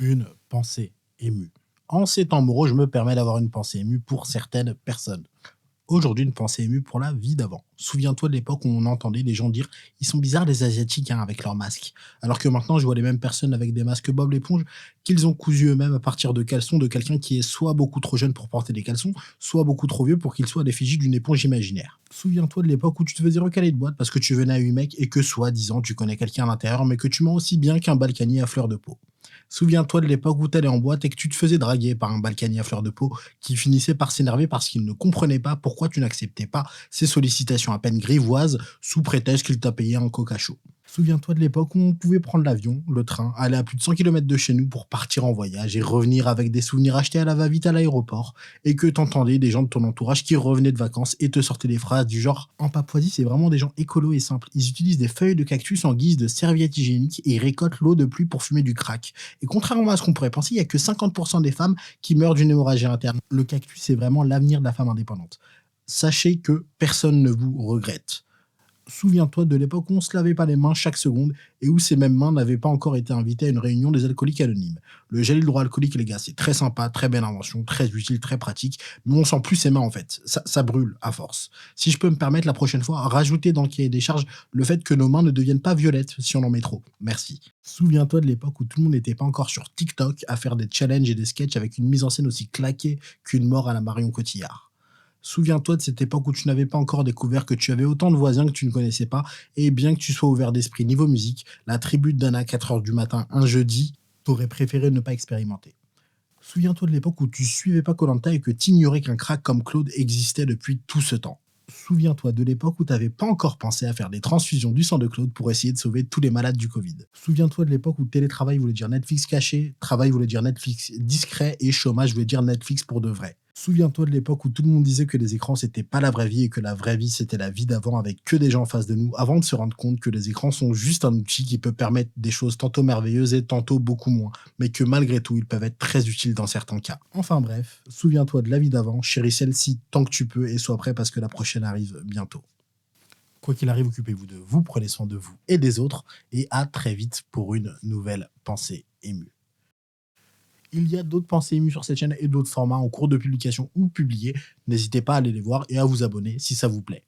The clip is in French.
Une pensée émue. En ces temps moraux, je me permets d'avoir une pensée émue pour certaines personnes. Aujourd'hui, une pensée émue pour la vie d'avant. Souviens-toi de l'époque où on entendait les gens dire ils sont bizarres les Asiatiques hein, avec leurs masques. Alors que maintenant, je vois les mêmes personnes avec des masques Bob l'éponge qu'ils ont cousus eux-mêmes à partir de caleçons de quelqu'un qui est soit beaucoup trop jeune pour porter des caleçons, soit beaucoup trop vieux pour qu'il soit à l'effigie d'une éponge imaginaire. Souviens-toi de l'époque où tu te faisais recaler de boîte parce que tu venais à 8 mecs et que soi-disant tu connais quelqu'un à l'intérieur mais que tu mens aussi bien qu'un balkanier à fleur de peau. Souviens-toi de l'époque où t'allais en boîte et que tu te faisais draguer par un balkanier à fleur de peau qui finissait par s'énerver parce qu'il ne comprenait pas pourquoi tu n'acceptais pas ses sollicitations à peine grivoises sous prétexte qu'il t'a payé un coca chaud. Souviens-toi de l'époque où on pouvait prendre l'avion, le train, aller à plus de 100 kilomètres de chez nous pour partir en voyage et revenir avec des souvenirs achetés à la va-vite à l'aéroport et que t'entendais des gens de ton entourage qui revenaient de vacances et te sortaient des phrases du genre en Papouasie, c'est vraiment des gens écolos et simples. Ils utilisent des feuilles de cactus en guise de serviettes hygiéniques et ils récoltent l'eau de pluie pour fumer du crack. Et contrairement à ce qu'on pourrait penser, il n'y a que 50% des femmes qui meurent d'une hémorragie interne. Le cactus, c'est vraiment l'avenir de la femme indépendante. Sachez que personne ne vous regrette. Souviens-toi de l'époque où on se lavait pas les mains chaque seconde et où ces mêmes mains n'avaient pas encore été invitées à une réunion des alcooliques anonymes. Le gel hydroalcoolique, les gars, c'est très sympa, très belle invention, très utile, très pratique, mais on sent plus ses mains en fait. Ça brûle à force. Si je peux me permettre la prochaine fois, rajouter dans le cahier des charges le fait que nos mains ne deviennent pas violettes si on en met trop. Merci. Souviens-toi de l'époque où tout le monde n'était pas encore sur TikTok à faire des challenges et des sketchs avec une mise en scène aussi claquée qu'une mort à la Marion Cotillard. Souviens-toi de cette époque où tu n'avais pas encore découvert que tu avais autant de voisins que tu ne connaissais pas, et bien que tu sois ouvert d'esprit niveau musique, la tribu de Dan à 4 heures du matin un jeudi, t'aurais préféré ne pas expérimenter. Souviens-toi de l'époque où tu suivais pas koh et que t'ignorais qu'un crack comme Claude existait depuis tout ce temps. Souviens-toi de l'époque où tu n'avais pas encore pensé à faire des transfusions du sang de Claude pour essayer de sauver tous les malades du Covid. Souviens-toi de l'époque où télétravail voulait dire Netflix caché, travail voulait dire Netflix discret et chômage voulait dire Netflix pour de vrai. Souviens-toi de l'époque où tout le monde disait que les écrans c'était pas la vraie vie et que la vraie vie c'était la vie d'avant avec que des gens en face de nous avant de se rendre compte que les écrans sont juste un outil qui peut permettre des choses tantôt merveilleuses et tantôt beaucoup moins, mais que malgré tout ils peuvent être très utiles dans certains cas. Enfin bref, souviens-toi de la vie d'avant, chéris celle-ci tant que tu peux et sois prêt parce que la prochaine arrive bientôt. Quoi qu'il arrive, occupez-vous de vous, prenez soin de vous et des autres et à très vite pour une nouvelle pensée émue. Il y a d'autres pensées émues sur cette chaîne et d'autres formats en cours de publication ou publiés. N'hésitez pas à aller les voir et à vous abonner si ça vous plaît.